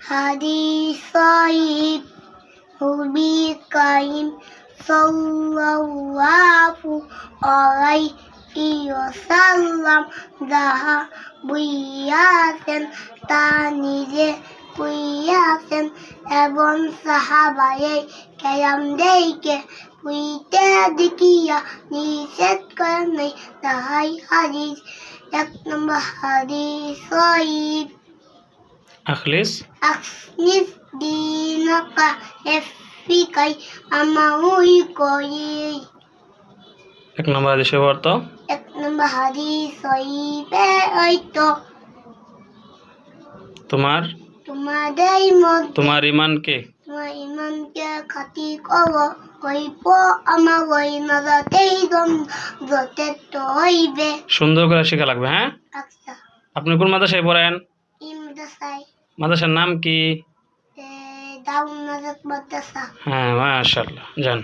হাদিস সহিহ নবী কারীম সাল্লাল্লাহু আলাইহি ওয়াসাল্লাম যাহা বলিয়াছেন তা নিজে করিয়াছেন এবং সাহাবায়ে কেরামদেরকে করিতে দেখিয়া নিষেধ করেন নাই, তাহাই হাদিস। 1 নম্বর হাদিস সহিহ আখলিস দীনাকা এফিকাই আমাউই করি। 1 নম্বর হাদিসের অর্থ 1 নম্বর হাদিস সহিহে হয়তো তোমার ঈমানকে খাঁটি করো, হইব আমার ওই নজরতেই যথেষ্ট হইবে। সুন্দর করে শেখা লাগবে। হ্যাঁ, আচ্ছা। আপনি কোন মাদ্রাসায় পড়েন? মাদ্রাসার নাম কি? দাউন মাদ্রাসা। হ্যাঁ, মাশাআল্লাহ। যান।